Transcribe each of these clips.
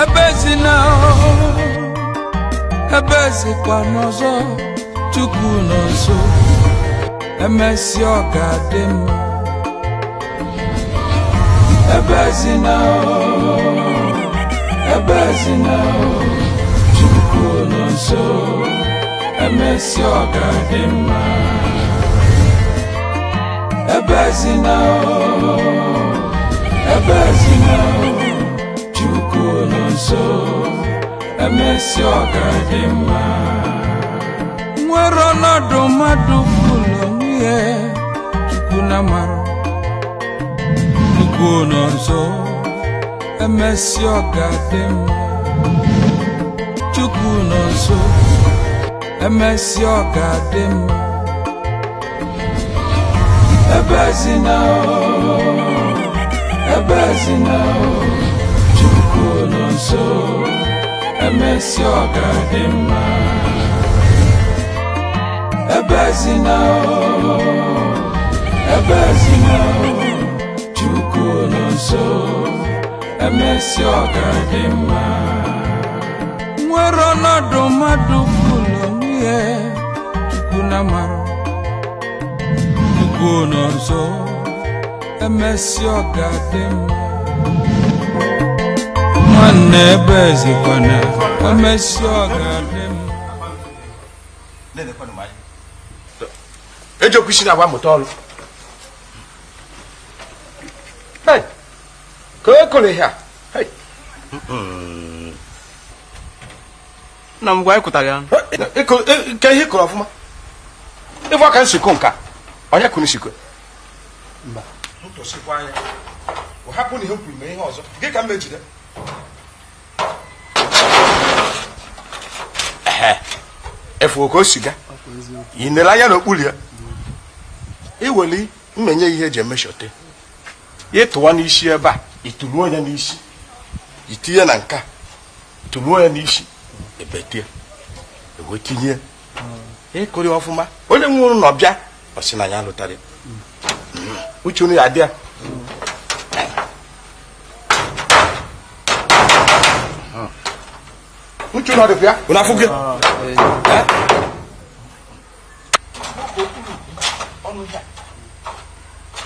ebezina ebezikwa n'ọzọ Chukwu n'ọzọ emesi ọ ga-adị mma ebezina Chukwu n'ọzọ emesi ọ ga-adị mma ebezina Chukwu n'ọzọ emesi ọ ga-adị mma nwere ọnọdụ mmadụ fụlụ nwunye Chukwu na mara Chukwu n'ọzọ emesi ọ ga-adị mma Chukwu n'ọzọ emesi ọ ga-adị mma ebezina Chukwu n'ọzọ emesi ọ ga-adị mma ebezina Chukwu n'ọzọ emesi ọ ga-adị mma nwere ọnọdụ mmadụ fụlụ nwunye Chukwu na mara Chukwu n'ọzọ emesi ọ ga-adị mma nwanne ebezikwana emesi ọ ga-adị mma ejokwu isi na-agba mmụta ọrụ ka e kụrụ ihe a nna m gwa anyị kụtara ya nke ihe kụrụ ọfụma ịfụ aka nsikọ nka onye kụrụ nsikọ mba ntụsikwa anya hapụ na ihe m kwuru mee ihe ọzọ gị ka m mejide efu oke o siga ị nere anya n'okpuru ya iweli mmenye ihe eji emeshote ịtụwa n'isi ebe a ịtụruo ya n'isi itinye na nka tụruo ya n'isi ebetie ewetinye ịkụrị ọfụma onye nwụrụ n'ọbịa ọ sị na ya lụtara uche unu ya adị ya uche unu ọdịkwa ya unu afụ gị ọnụ ya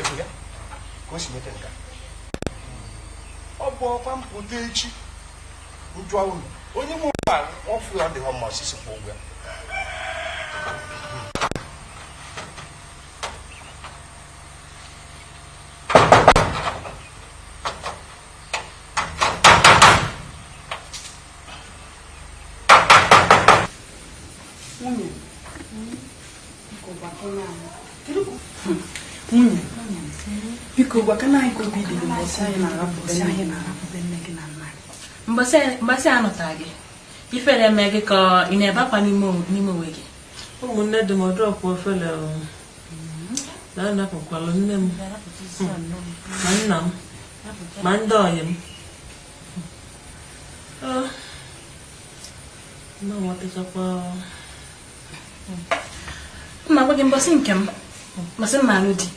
efu ya ka o si mete nka ọ bụ ọkwa mpụta echi uju ahụ onye mụ ma ọfụ ya dị ha mma osisi kwa ụgwọ ya Biko gwakana anyị ka obi dị mbọsị anyị na-arapụbe nne gị na nna gị mbọsị anụta gị ifere eme gị ka ị na-ebakwa n'ime onwe gị ụmụnne dị m ọdọpụ ofele na-anapụkwalụ nne m ma nna m ma ndị ọyị m na-enwetachakwa mma gwa gị mbọsị nke m mbọsị m na-alụ di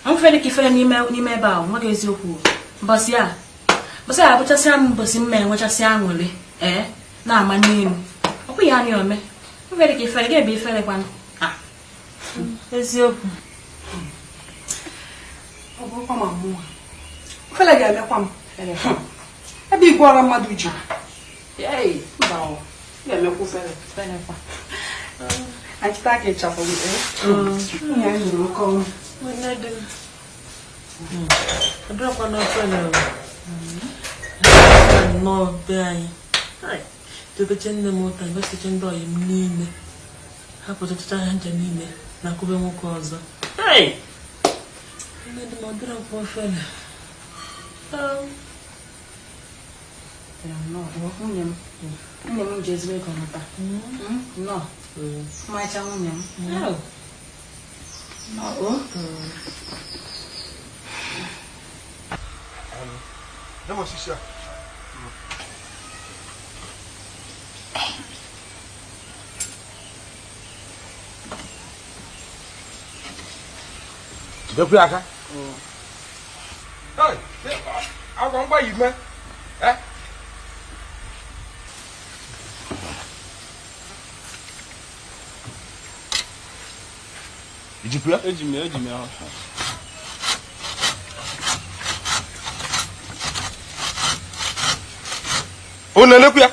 m fere ka ifere n'ime ebe ahụ nwa gị eziokwu mbọsị a abụchasịa m mbọsị m enwechasị aṅụrị na-ama n'elu ọkwa ya anya ome m fere ka ifere ga-ebe ifere kwanụ eziokwu ọ bụrụkwa ma mmụọ fele ga-emekwa m ebe igwe ọra mmadụ ji ga-emekwa ferekwa achịta aka ịchafụ ya nụrụ oke ọnụ ọdọkwa n'ofele nnọọ be anyị dobeche nne m ụta gosiche ndị ọyị m niile hapụtachacha ha nje niile na akụbe nwoke ọzọ nne dị m ọdọrọkwa ofele nwunye m ji ezigbo ego nụta nnọọ mmacha nwunye m Depuis aka. Hey, agwa ngba yime. ijipụla eji m ya unu na-ekwu ya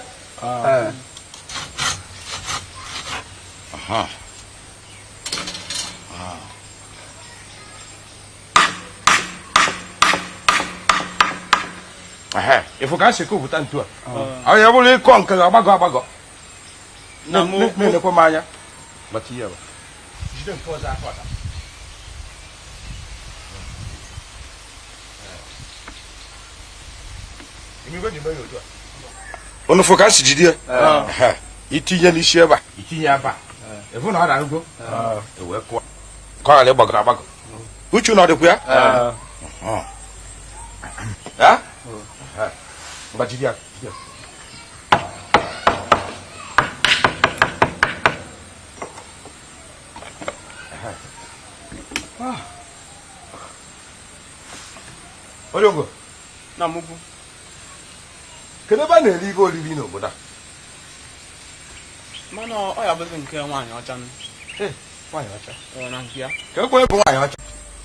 ifu ka si kwupụta ntu a ọ ya bụrụ ịkọ nke agbagọ na-elekwa m anya maka ihe ba jide nke ọzọ aka ọta unu fụ ka si jide ya itinye n'isi ebe a itinye ebe a efu na ọ na-arụgo ewee kụọ ka ọ ghara ịgbagọrọ agbagọ uchu na ọ dịkwa ya ngwa jide ya Oriongo na mugwu kedu ebe a na-eri ihe oriri n'obodo a mana ọ ya bụzi nke nwaanyị ọcha nwaanyị ọcha na nke ya ka ekwe bụ nwaanyị ọcha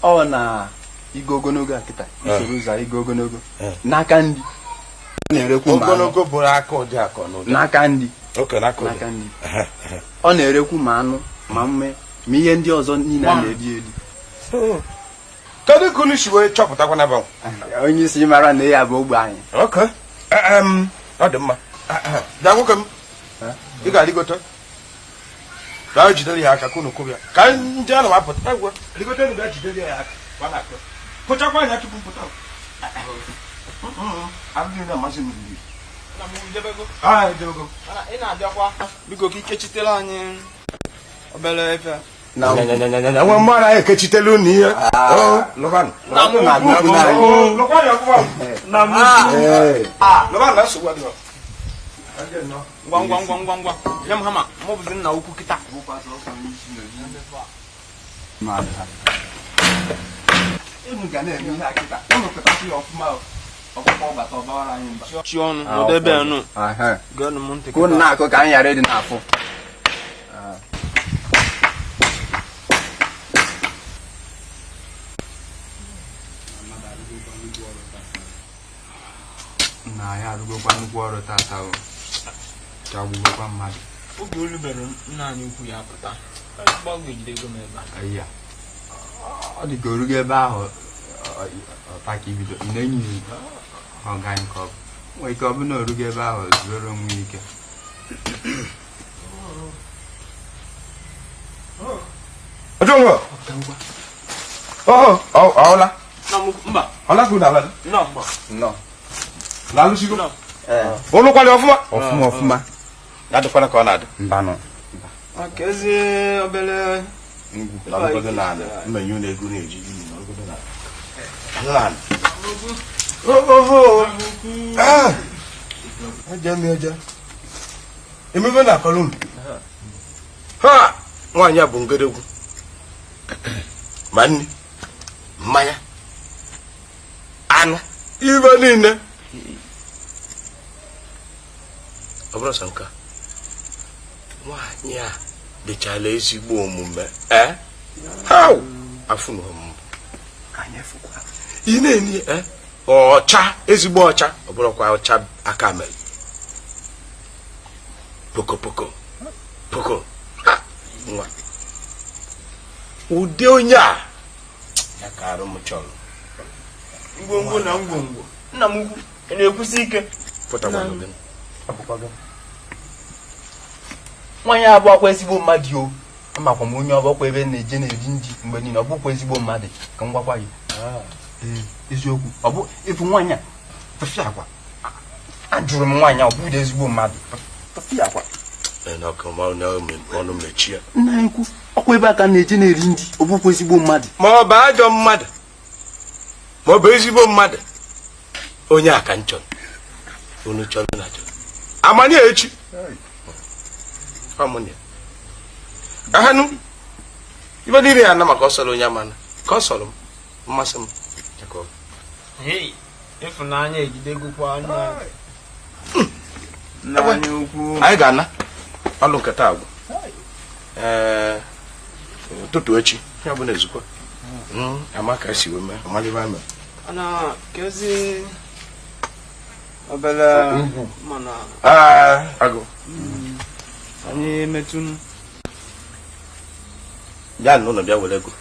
ọ na igo ogologo a kịta isoro ụzọ igo ogologo n'aka ndị ọ na-erekwu ma ogologo bụrụ aka ụdị akọ n'ụdị n'aka ndị n'aka ndị ọ na-erekwu ma anụ ma mme ma ihe ndị ọzọ niile a na-eri eri kedu ka unu si wee chọpụtakwa na ebe onye isi mara na ya bụ ogbe anyị ọ dị mma bịa nwoke m ị ga-arịgote gaa jidere ya aka ka unu kwụbịa ka ndị a na m apụta egwe rigote unu bịa jidere ya aka pụchakwa anya tupu mpụta abụghị na-amasị m riri ị na-abịakwa biko ka ikechitela anyị obere efe nwe mmadụ anyị ekechitela unu ihe ngwa nye m hama ma ọ bụzi nna ukwu kịta chi ọnụ n'ụdị ebe a nụ geenụ m ntị ka unu na-akụ ka anyị ghara ịdị n'afọ na ya arụgokwa nnukwu ọrụ tata ka gbugokwa mmadụ oge olu mere nna anyị ukwu ya pụta gbagojidego m ebe a ọ dị ka orugo ebe ahụ ọta ka ibido ị na-enyi ọga nke ọ bụ nwee ike ọ bụ na orugo ebe ahụ zuoro onwe ike ọla mba ọla ka unu ala nnọọ na-alụsigo unu kwali ọfụma ọfụma na-adịkwana ka ọ na-adị mbanụ ka ezi obere nọrọgodo n'ala mmenye unu ego na-eji gịnị nọrọgodo n'ala eje emebe na akọrọ unu ha nwaanyị a bụ ngedegwu ma nri mmanya anụ ibe niile ọ bụrụ sọ nke nwaanyị a dịchala ezigbo omume afụ na ọmụmụ ị na-enye ọcha ezigbo ọcha ọ bụrụkwa ọcha aka mere poko nwa ụdị onye a ya ka arụ m chọrọ ngwongwo na ngwongwo nna m ukwu ị na-ekwusi ike nwaanyị abụ ọkwa ezigbo mmadụ o amakwa m onye ọbọkwa ebe na-eje na-eri nri mgbe niile ọ bụkwa ezigbo mmadụ ka m gwakwa ya eziokwu ọ bụ ịfụ nwaanyị a tọfị agwa ajụrụ m nwaanyị a ọ bụghị ezigbo mmadụ tọfị agwa ọnụ mechie nna ekwu ọkwa ebe aka na-eje na-eri nri ọ bụkwa ezigbo mmadụ ma ọ bụ ajọ mmadụ ma ọ bụ ezigbo mmadụ onye aka nchọ unu chọrọ na chọrọ amanye echi ahanụ ibe niile ya na maka ọ sọrọ onye amana ka ọ sọrọ m mmasị m ịfụnanya ejidegokwa anya anyị ga-ana ọlụ nketa agwụ ụtụtụ echi Ya bụ na ezukọ. Amaka si weme, amaliba me. Ana kezi obele mana Agụ. anyị metun Ya n'ụlọ bịa were ego.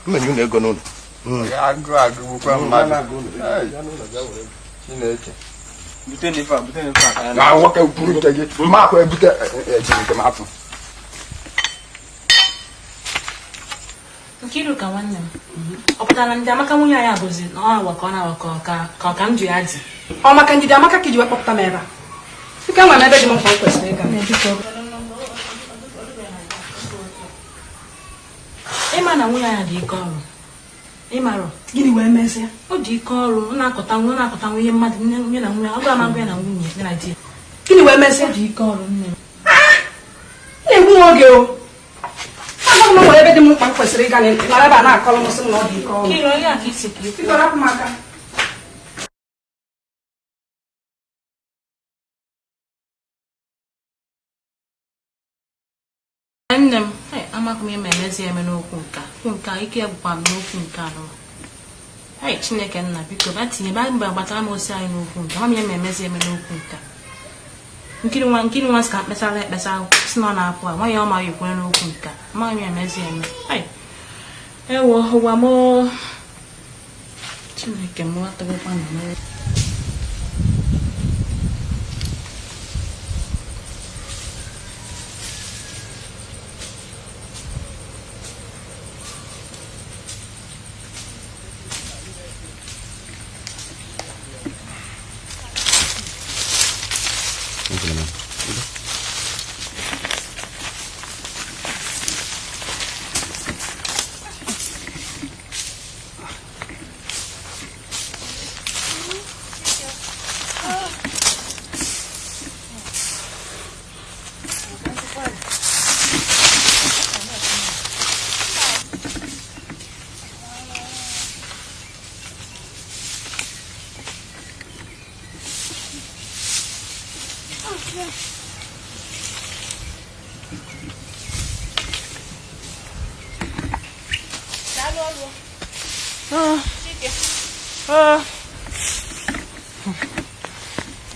Mmenye ụlọ ego n'ụlọ. Agụ bụkwa mmadụ. Chineke. bute n'ife a Na nwoke kwuru nke gị. Mma akwa ebute ejiri nke m afọ. Nkiru ka nwanne m. Ọ pụtara ndị Amaka nwunye anyị abụzi na ọ na-awa ka ọ na-awa ka ọ ka m ji ya dị. Ọ maka Ndidi Amaka ka iji wepụta m ebe a. Ike nwere ebe dị m mkpa m kwesịrị ịga. Ịma na nwunye anyị dị ike ọrụ. Ịmarọ. Gịnị wee mezie? Ọ dị ike ọrụ, ọ na-akọta nwunye mmadụ nye na nwunye. Ọ ga ama ya na nwunye ya na di. Gịnị wee mezie? Ọ dị ike ọrụ nne m. Na-egbu m oge o. Agwa m nwere ebe dị m mkpa m kwesịrị ịga na ebe a na-akọrọ m sị m na ọ dị ike ọrụ. Nkiru onye a ka isi ka ikwu. Biko rapụ m aka. Nne m, amakụ m ime emezi eme n'okwu nke a ike bụkwa m n'okwu nke anọ. Chineke nna biko ba tinye ba mgbe gbatara m osi anyị n'okwu nke ma m eme emezi eme n'okwu nke nkiri nwa sị ka mkpesara ekpesa si na ọ na-apụ a nwa ya ọ ma yikwere n'okwu nke ma m emezi eme ewo ụwa m Chineke m atọgbakwa na mere.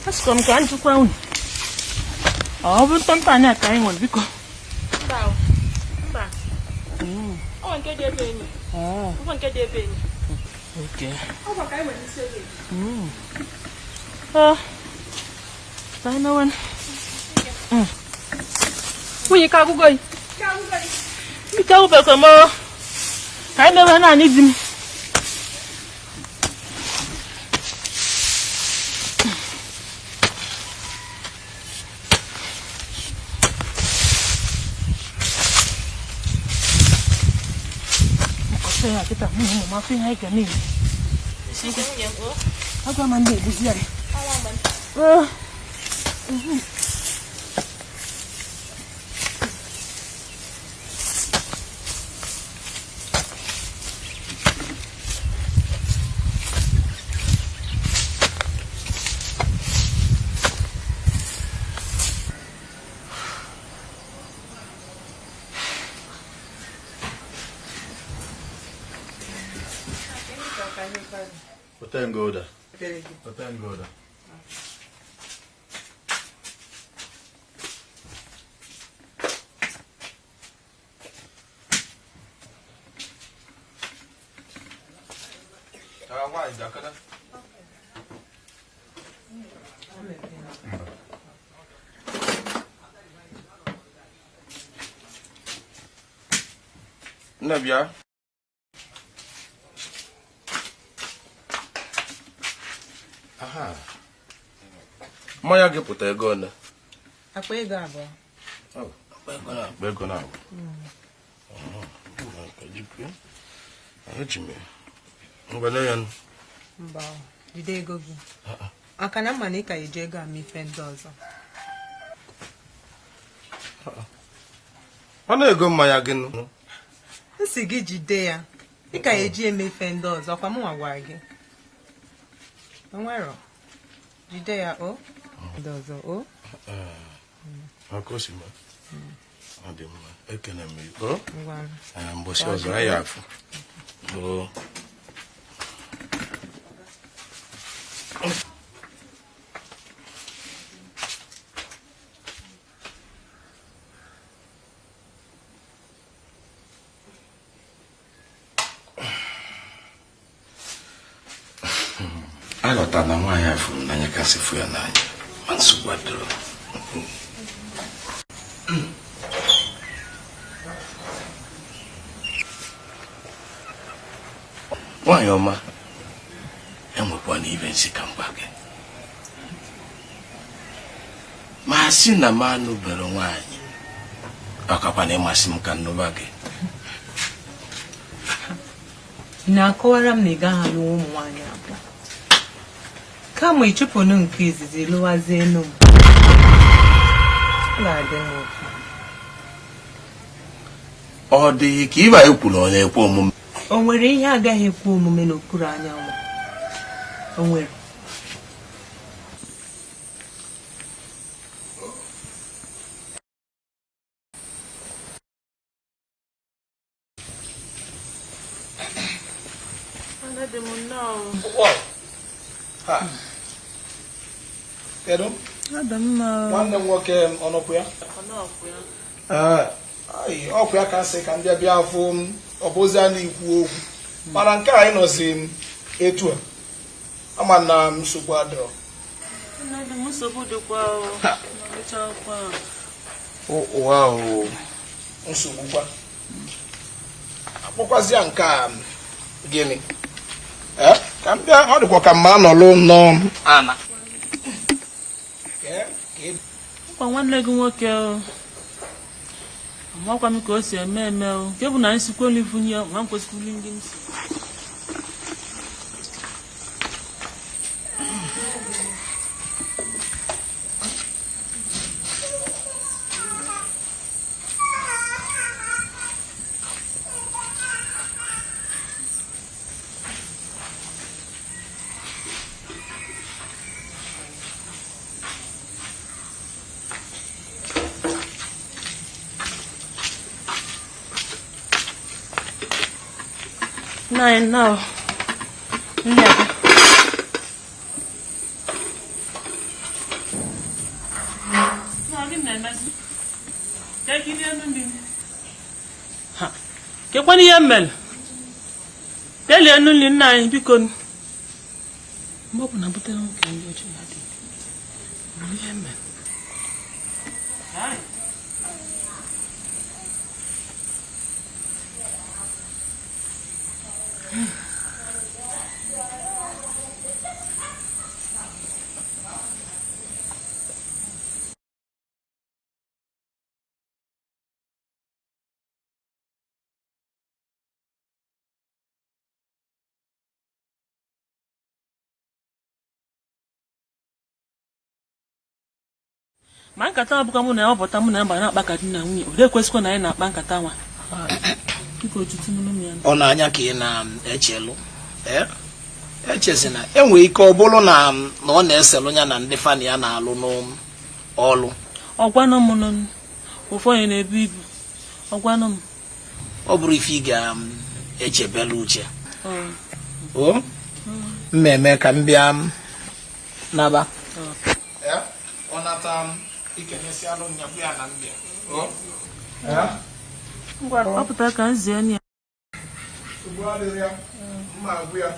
Asịkọ m ka njikwa unu. Ọ bụ ntọntọ anyị ka anyị nwere biko. Mba. Ọ nke dị ebe enyi. Ọ nke dị ebe enyi. Okay. Ọ bụ ka anyị nwere isi ebe. Sai na wan. Nwunye ka agụgọ yi. Biko ube ka mo. Ka anyị mewe na anyị di m. Saya kita mau maafin hai kan ni. Sini ya, Bu. Aku mandi di sini. Alam. Otengoda. Otengoda. Why Dakada? Nabia. Aha. Mmanya gị pụta ego ole? Akpa ego abụọ. Akpa ego na abụọ. Eji m ngwele ya. Mba, jide ego gị. Aka na mma na ị ka eji ego ama ife ndị ọzọ. Ọ na-ego mmanya gị nụ. Nsị gị jide ya. Ị ka eji eme ife ndị ọzọ kwa mụ gwara gị. Onwero. Jide ya o. Ndị ọzọ o. Akosima. Adị mma. Ekene m gị. Mbọsị ọzọ anyị afụ. Aghọtara na nwaanyị a fụrụ n'anya kasị fụ ya n'anya ma nsogbu adịrọ. Nwaanyị ọma, enwekwana ibe nsi ka mgba gị. Ma sị na m anụbere nwaanyị, ọkakwana ịmasị m ka nnụba gị. Ị na-akọwara m na ị gaghị alụ ụmụ nwaanyị abụọ. Kama ịchụpụnụ nke izizi lụwazie enu m. Ọ ga-adị m otu. Ọ dị ka ịba ekwuru ọ na-ekwe omume. O nwere ihe agaghị ekwe omume n'okpuru anyanwụ? O nwere. Kedu? Nwanne m nwoke ọnọkwu ya? Ọkụ ya ka sị ka ndị bịa afụ ọbụzi a na-ekwu okwu mana nke anyị nọzi etu a ama na nsogbu adịrọ. Nsogbu kwa akpọkwazi ya nke a gịnị ka m bịa ọ dịkwa ka mma anọlụ nnọọ ana nwanne gị nwoke amakwa m ka o si eme nke bụ na nsikwa olivunye ma m kwesịkwuli ndị nsi. Nine now. Yeah. Kekwani yemel. Tell anu li nine biko. Mbopu na butere nke ndị ochi ya dị. Yemel. Hai. Ma nkata abụka mụ na ya ọpụta mụ na mba na-akpa ka di na nwunye ọ dịkwesikwa na anyị na-akpa nkata nwa. Ọ na-anya ka ị na-echelụ echezina enwere ike ọ bụrụ na ọ na-eselụ ya na ndị fani ya na-alụ n'ọlụ. Ọgwanụ m nọ ụfọdụ na-ebu ibu ọgwanụ m. Ọ bụrụ ife ị ga-echebela uche mmemme ka m bịa naba ọ nata ikenesi alụ nyabụ ya na mbịa ọ pụtara ka nzie ya ugbu adịrị ya mma agwụ ya.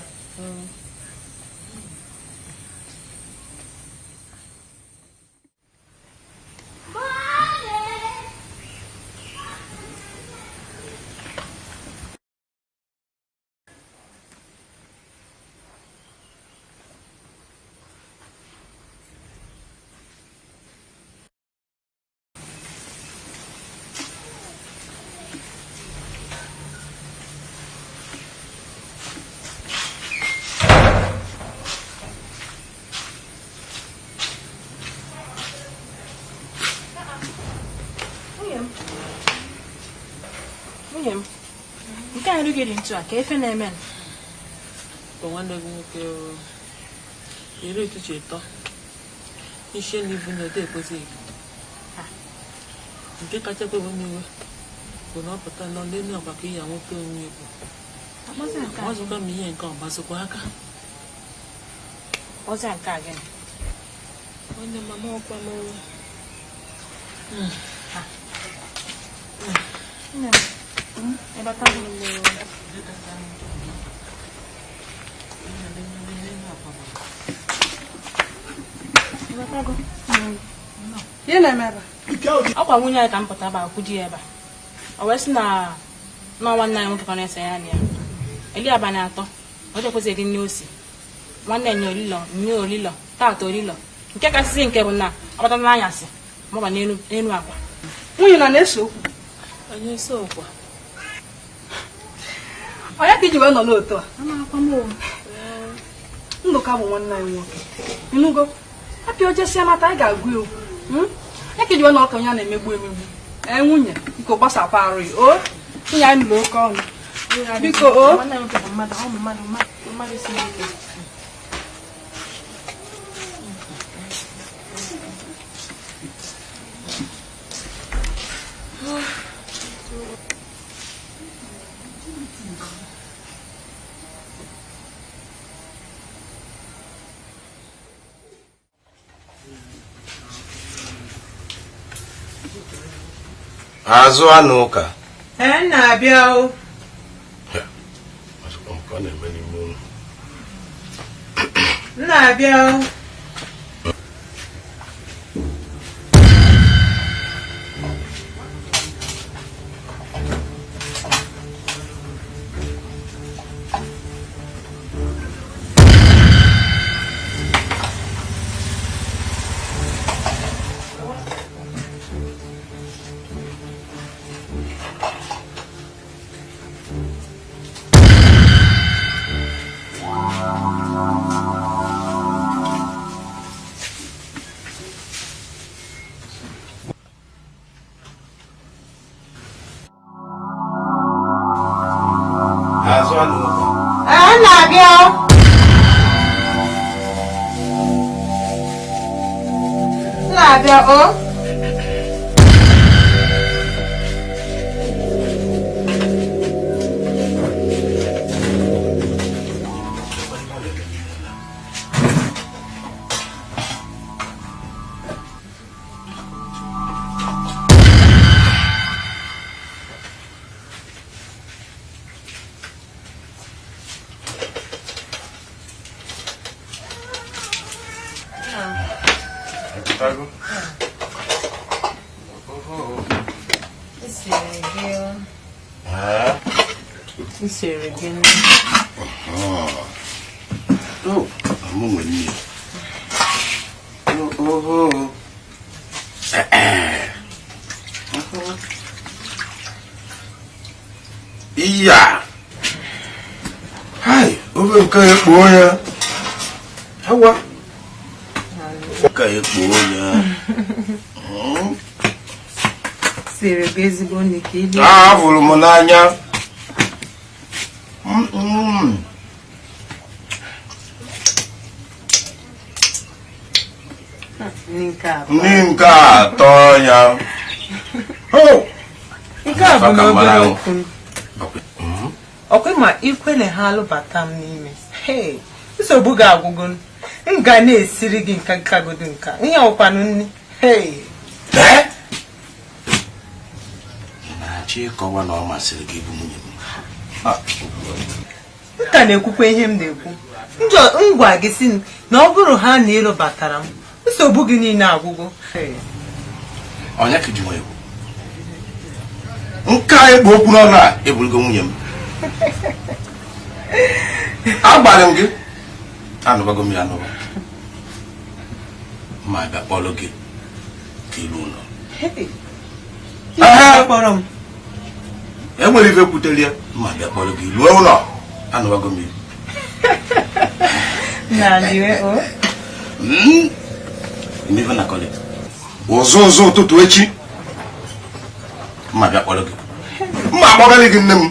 Nke a nri gị ntu a ka efe na-eme nwanne gị nwoke iri ụtụtụ ịtọ isi n'ibu na ede ekwesịghị nke kacha kwewe n'iwe bụ na ọ pụta nọ n'elu ọgbakọ ihe nwoke onwe Igbo ọzụga m ihe nke ọgbazikwa aka ọzọ nke a gị onye mama ọkwa m ọkwa nwunye anyị ka m pụta ba akwụji ebe a o wee sị na nwanne anyị nwoke ka na-ese ya na ya eli abalị 3 ọ jekwezi gị nne osi nwanne nye olilo taata olilo nke kasịsị nke bụ na ọ batara n'anyasị ma ọ ba n'elu akwa nwunye na-ese okwu onye isi okwa onye ka iji wee nọ n'otu a Ndụka bụ nwanne anyị nwoke ịnụgo apịa ojesia mata anyị ga-agụ egwu ya ka iji wee nọ ọka onye a na-emegbu nwunye biko gbasapụ arụ ya o nwunye anyị nụrụ oke ọnụ biko o azụ anụ ụka na-abịa o na-abịa o na-abịa na-abịa o iya hai obe nke ekpo ya hawa ka ekpo ya sere gị ezigbo nne ka ili ahụrụ m n'anya nri nke atọ ya nke a bụ n'obere okwu ọkwa ma ikwele ha alụbata m n'ime nsogbu ga-agwụgo m ga na-esiri gị nka nkagodo nka ihe ọkwanụ nne na-achọ ịkọwa na ọ masịrị gị bụ nwunye m ka na-ekwukwa ihe m na-ekwu ngwa gị si na ọ bụrụ ha na ịlụbatara m nsogbu gị niile agwụgo onye ka ji nwa egwu nke a ekpo okwu n'ọnụ a eburugo nwunye m agbara m gị anụbago m ya anụba ma bịa kpọrọ gị ka ilu ụlọ enwere ife kwutere ya ma bịa kpọrọ gị luo ụlọ anụbago m ife na kọleji ụzụ ụtụtụ echi ma bịa kpọrọ gị mma akpọgarị gị nne m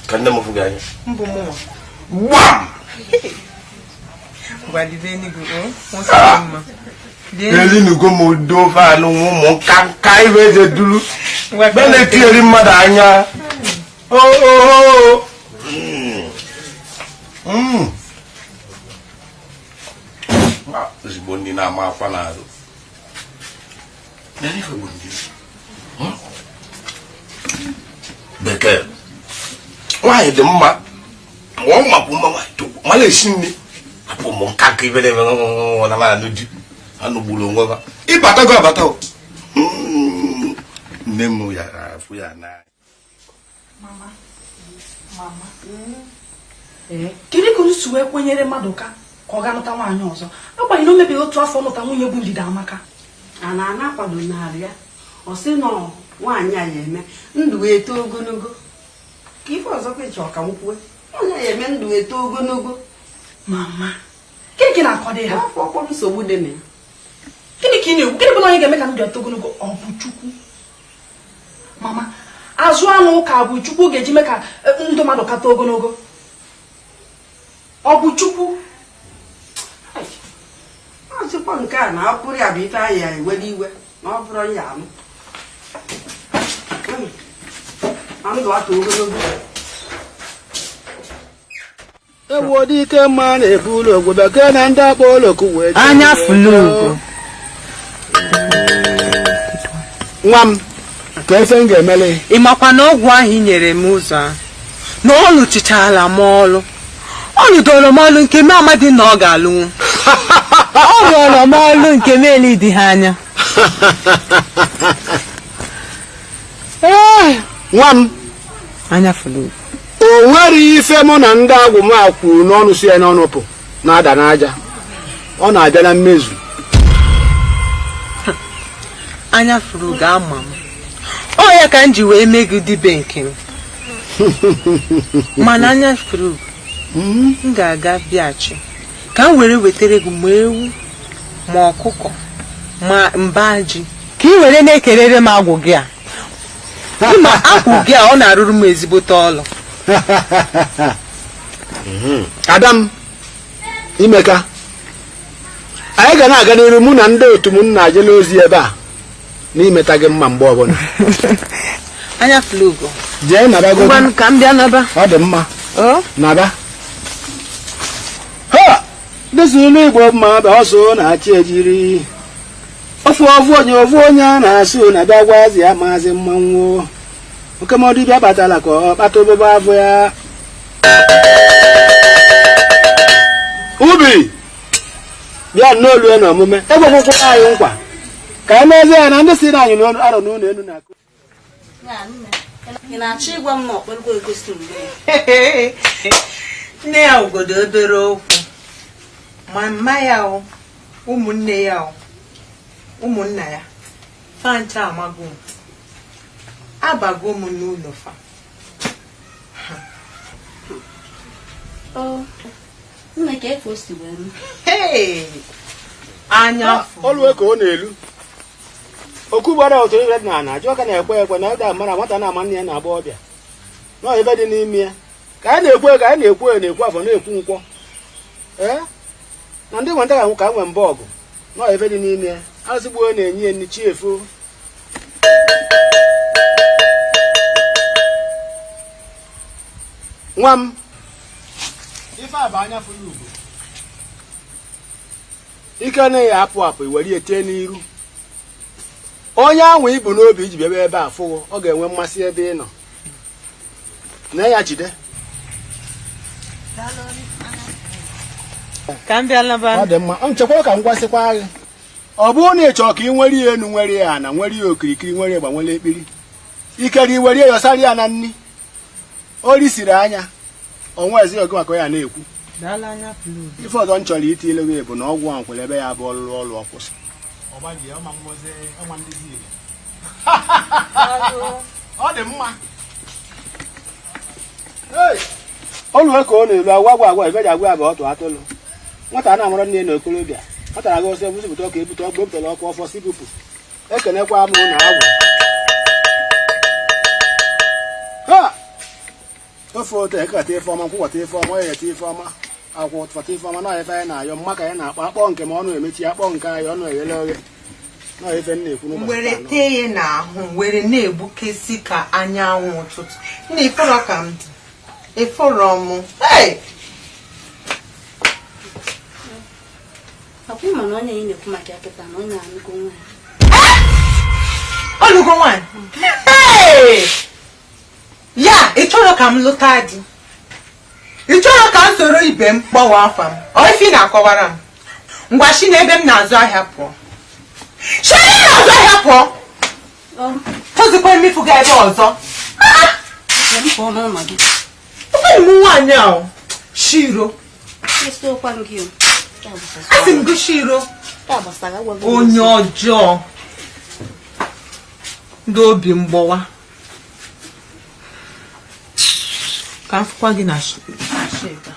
ka nne m fụ gị anya gbam Eli nugo mo do fa no mo kai we je dulu. Bele ti eri mmadụ anya. Oh. Ezigbo ndị na-ama akwa n'arụ. Nani fa bundi? Bekee. Nwaanyị dị mma. Nwa mma bụ mma nwaanyị tụgbu. Mala esi nne. Apụ mụ nkaka ibe na-eme na mmadụ ji. Anụ gburu onwe ha. Ịbata go abata o. Nne m yara afụ ya n'anya. Mama. Kedu ka unu si wee kwenyere mmadụ ka ọ ga-anụta nwaanyị ọzọ agbanyeghị na o mebeghị otu afọ nụta nwunye bụ Ndidamaka? A na-ana akwado narị ya ọ sị nọ nwaanyị a ya eme ndụ wee too ogologo ka ife ọzọ kwecha ọka nkwue nwaanyị a ya eme ndụ wee too ogologo. Mama, gịnị ka ị na-akwado ha? Afọ ọkpọrọ nsogbu dị na ya. Gịnị ka ị na-ekwu? Gịnị bụ na onye ga-eme ka ndụ eto ogologo? Ọ bụ Chukwu. Mama, azụ anụ ka bụ Chukwu ga-eji mee ka ndụ mmadụ kata ogologo. Ọ bụ Chukwu. Ọzọkwa nke a na ọ bụrụ ya bụ ife anyị ya ewere iwe na ọ bụrụ ya anụ na ndụ atọ ogologo. Ewo dike mma na-ebu ụlọ ogwe bekee na ndị akpọ ụlọkụ wee anya fulu. nwa m ka efe m ga-emele Ị makwa na ọgwụ ahụ ị nyere m ụzọ ahụ na ọ lụchichaala m ọlụ. Ọ lụdoro m ọlụ nke m amadị na ọ ga-alụnwu. Ọ rụọrọ m ọlụ nke m elidi ha anya. nwa m Anya fulu. o nwere ife mụ na ndị agwụ m kwuru n'ọnụ si ya n'ọnụ pụ na-ada n'aja ọ na-abịa na mmezu. Anya fulu ga-ama m. Ọ ya ka m ji wee megide be nke m. Mana anya fulu m ga-aga bịachi ka m were wetere gị ma ewu ma ọkụkọ ma mba ji ka ị were na-ekerere m agwụ gị a. Ịma agwụ gị a ọ na-arụrụ m ezigbote ọlụ. Adam Imeka anyị ga na-aga n'iru mụ na ndị otu m na-ajela ozi ebe a n'imeta gị mma mgbe ọbụla. Anya flugo jee nabago ka m bịa naba. ọ dị mma naba ha dịsi ụlọ Igbo mma bụ ọsọ na-achị ejiri ofu onye a na-asụ na bịa gwazi ya maazị mmanwụ okemọdịbịa batala ka ọ kpata obebe afọ ya. Ubi bịa n'olu na omume egwekwụkwọ anyị nkwa ka anyị mezie ya na ndị si na anyị n'ọnụ arọ n'ụlọ elu na-akụ. Ị na-achọ ịgwa m na ọkpọrọgwụ egosi mgbe Nne ya obodo obere okwu ma mma ya o ụmụnne ya o ụmụnna ya fancha amago m abago m n'ụlọ fa. nne ka efe o si wee m Anya Ọlụwe ka ọ na-elu okwu gbara otu ibe dị na ajụ ka na-ekwe ekwe na ụda mara nwata na-ama nne ya na-agba ọbịa nọọ ebe dị n'ime ya ka anyị na-ekwu afọ na-ekwu nkwọ na ndị nwata ga-anwụ ka nwee mba ọgụ nọọ ebe dị n'ime ya azụgbuo na-enye ya nri chi efu. Nwa m ife a bụ anya fụrụ ugbo ike na ya apụ iwere ya tee n'iru onye ahụ ibu n'obi iji bịaba ebe a fụgo ọ ga-enwe mmasị ebe ị nọ na ya jide ka m bịa naba. ọ dị mma nchekwa ka m gwasịkwa gị ọ bụrụ na ị chọrọ ka ị nwere ya enu nwere ya na nwere ya okirikiri nwere ya gbanwere ekpiri ikere iwere ya yọsara ya na nni ori siri anya onwe ezi oge maka ya na-ekwu ife ọzọ m chọrọ iti ilewe bụ na ọgwụ ahụ kwere ebe ya bụ ọlụ ọkwụsị ọ dị mma ọlụwe ka ọ na-elu agwa ebe ji agwa ya bụ ọtụ atụlụ nwata na-amụrụ nne na okorobịa nwata aga ọsọ bụsịpụta ọka ebute ọgba ebutara ọkụ ọfọ si bupụ ekenekwa m na agwụ ofe otu eketa ife ọma nkwụkwọta ife ọma ya eta ife ọma akwụ tụfata ife ọma na efe anyị na-ayọ mma ka anyị na-akpọ akpọ nke ma ọnụ emechi akpọ nke anyị ọnụ eghele oghe na efe m na-ekwu n'ụbọchị were tee ya n'ahụ were na-egbukesi ka anyanwụ ụtụtụ na ifụrọ ka m dị ifụrọ m akwụ mana onye ị na-ekwu maka ya kịta na onye anụgo nwa ya ọlụgo nwaanyị ya ị chọrọ ka m lụta di ị chọrọ ka m soro ibe m gbawa afa m ọ ife ị na-akọwara m ngwa shi na ebe m na-azụ ahịa pụọ shi ebe m na-azụ ahịa pụọ tozikwa mmefu ga ebe ọzọ ofe m nwaanyị ahụ shiro asị m gị shiro onye ọjọọ ndị obi mgbawa ka m fụkwa gị na sheda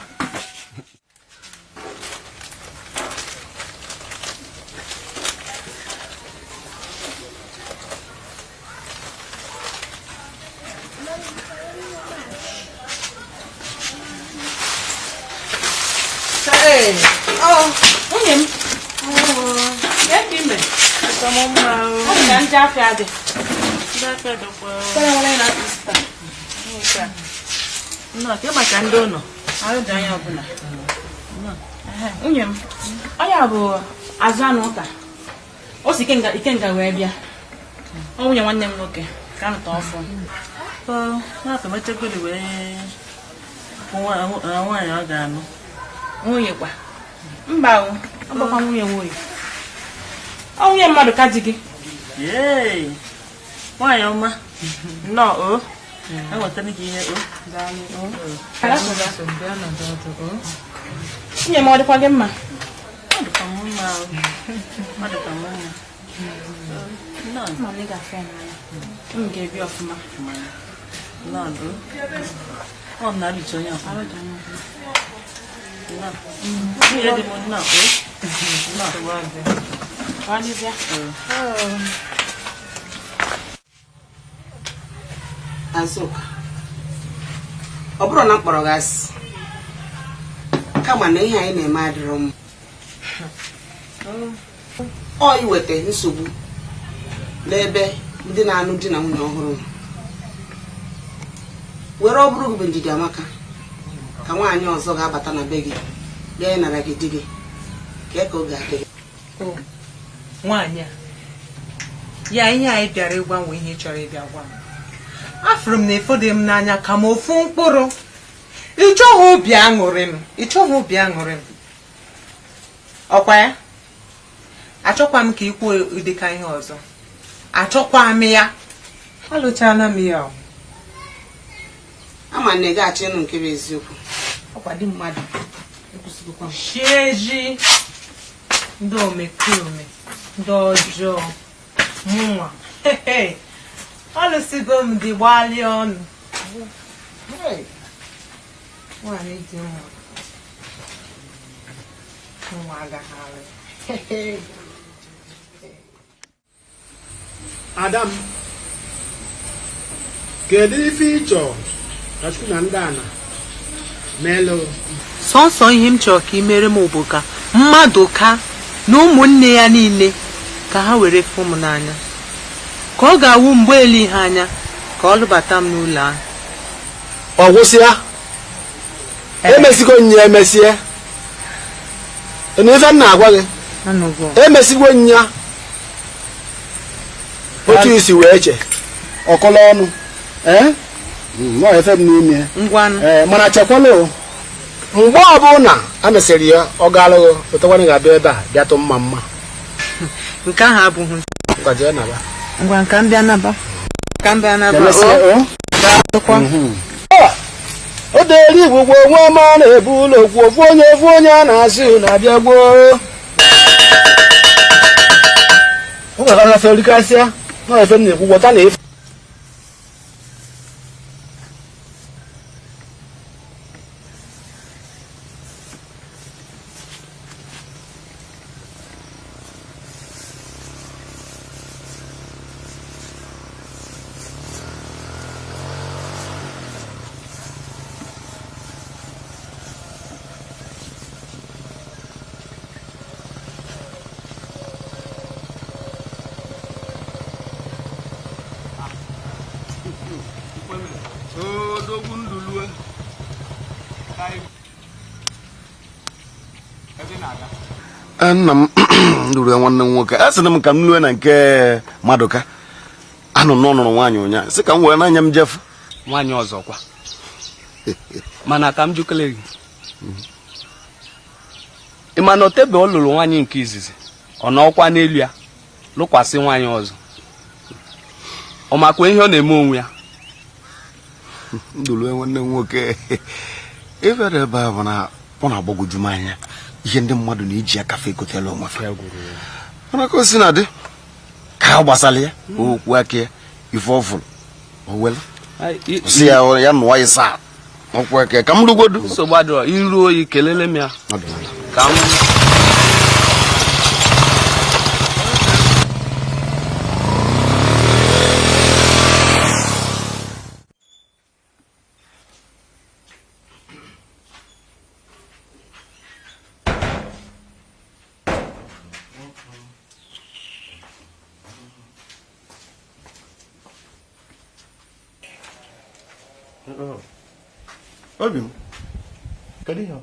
nwunye m ya ka ime ọ ndị afịa dị maka ndị ụlọ nwunye m onye bụ azụ anụ ụka o si ikenga wee bịa ọ nwunye nwanne m nwoke ka anụta ọfụ nwaanyị ọ ga-anụ nwunye kwa mba ọ bụkwa nwunye nwunye ọ nwunye mmadụ ka di gị nwaanyị ọma nnọọ o enwetara gị ihe nwunye m ọ dịkwa gị mma ọ dịkwa m mma ma m ga-afịa n'anya m ga-ebi ọfụma ọ na-arịcha onye ọfụma Azụka ọ bụrụ na mkpọrọ gị asị kama na ihe anyị na-eme adịrọ m ọ iweta nsogbu n'ebe ndị na-anụ di na nwunye ọhụrụ were ọ bụrụ gị bụ Ndidiamaka ka nwaanyị ọzọ ga-abata na be gị bịa ịnara gị di gị ka ọ ga-adị gị nwaanyị a ya ihe anyị bịara ịgbanwe ihe ị chọrọ ịbịa gwa m afụrụ m na ịfọdụ m n'anya ka m ofu mkpụrụ ịchọghị obi aṅụrị m ọkwa ya achọkwa m ka ị kwuo ụdịka ihe ọzọ achọkwa m ya alụchala m ya ama na ị ga-achọ ịnụ nke bụ eziokwu ọkwa dị mmadụ ekwesịghịkwa m chieji ndị omekome ndị ọjọọ mụnwa alụsigo m dị gbalịa ọnụ nwaanyị dị nwa agagharị Adam kedu ife ịchọ ka Chukwu na ndị ana melụ sọnsọ ihe m chọrọ ka ị mere m bụ ka mmadụ ka na ụmụnne ya niile ka ha were fụ m n'anya ka ọ ga-awụ mgbe ele ihe anya ka ọ lụbata m n'ụlọ ahụ ọ gwụsịa emesigo nya emesie ife m na-agwa gị emesigo nya otu isi wee che ọkọlọ ọnụ nọ efe m n'ime mana chekwala mgbe ọbụla a mesịrị ya ọ ga-alụghị ụtọkwana ga-abịa ebe a bịatụ mma mma nke ahụ abụghị ngwaje naba ngwa nka mbịa naba o deri igbo gwo onwe ọma na-ebu ụlọ okwu ofu onye a na-asị na-abịa gboo ọ ga-agafe orikasịa na efe m na-ekwu gwọta na efe nna m nduru nwanne m nwoke a sị m ka m lue na nke Maduka anụ n'ọnụrụ nwaanyị ụnyaahụ sị ka m were n'anya m jefu nwaanyị ọzọkwa mana ka m jukele gị ị ma na otebe ọ lụrụ nwaanyị nke izizi ọ nọkwa n'elu ya lụkwasị nwaanyị ọzọ ọ makwa ihe ọ na-eme onwe ya nduru nwanne m nwoke ifere ebe a bụ na ọ na-agbagwoju m anya ihe ndị mmadụ na-eji akafe egotela onwe mana ka o si na dị ka gbasara ya okwu aka ya ife ọfụrụ owele si ya ya nụwa ịsa okwu aka ka m rugodu nsogbu adịrọ iru oyi kelele m ya ka m obi m kedu ihe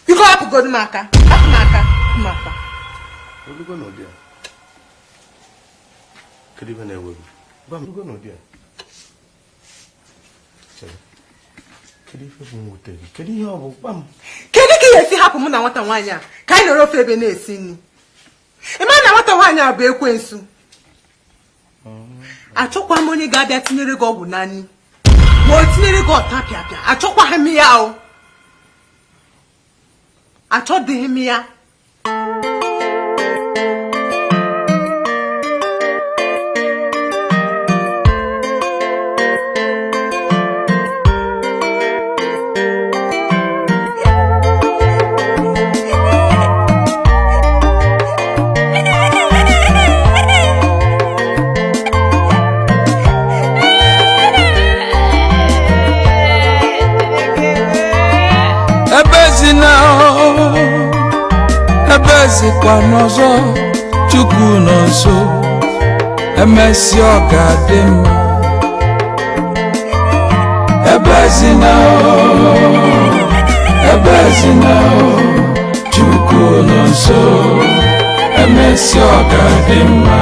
biko hapụgodu m aka hapụ m aka maka odugo n'ụdị a kedu ihe na-ewe m gwa m odugo n'ụdị a kedu ife bụ mwute gị kedu ihe ọ bụ gwa m kedu ka ị ga-esi hapụ mụ na nwata nwaanyị a ka anyị nọrọ ofe ebe na-esi nri ịma na nwata nwaanyị a bụ ekwensu achọkwa m onye ga-abịa tinyere gị ọgwụ na nri ma o tinyere gị ọta pịapịa achọkwaghị m ya o achọdịghị m ya ebezikwa n'ọzọ Chukwu nọ nso emesi ọ ga-adị mma ebezina Chukwu nọ nso emesi ọ ga-adị mma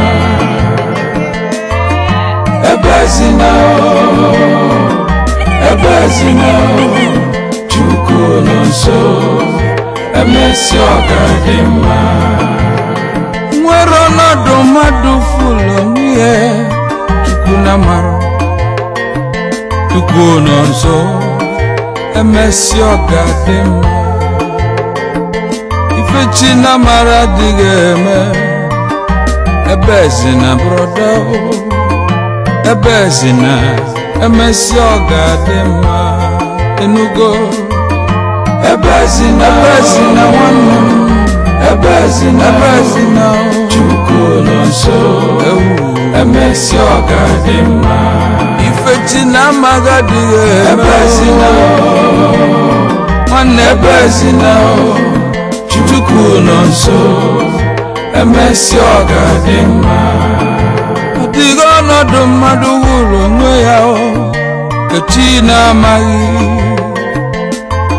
ebezina Chukwu nọ nso emesi ọ ga-adị mma nwere ọnọdụ mmadụ fụlụ n'ihe Chukwu na mara Chukwu nọ nso emesi ọ ga-adị mma ife chi na mara adịghị eme ebezina broda ebezina emesi ọ ga-adị mma enugo ebezina nwanne m ebezina Chukwu nọ nso emesi ọ ga-adị mma ife chi na amaghị adịghị ebezina nwanne ebezina Chukwu nọ nso emesi ọ ga-adị mma adịghị ọnọdụ mmadụ wụrụ onwe ya ka chi na-amaghị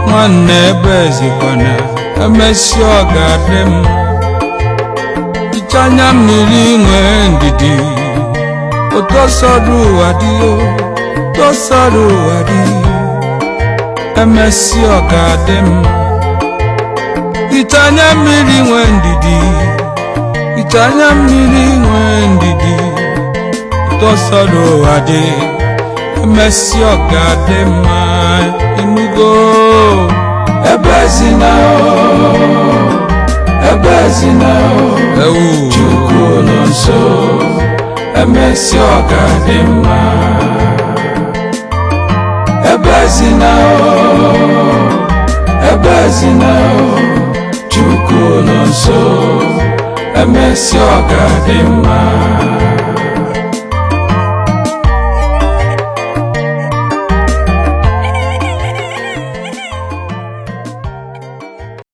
nwanne ebezikwana emesi ọ ga-adị mma ichanya mmiri nwee ndidi otosọdụ ụwa dị tosọdụ ụwa dị emesi ọ ga-adị mma ichanya mmiri nwee ndidi ichanya mmiri nwee ndidi otosọdụ ụwa dị emesi ọ ga-adị mma inugo ebezina Chukwu nọ nso emesi ọ ga-adị mma ebezina Chukwu nọ nso emesi ọ ga-adị mma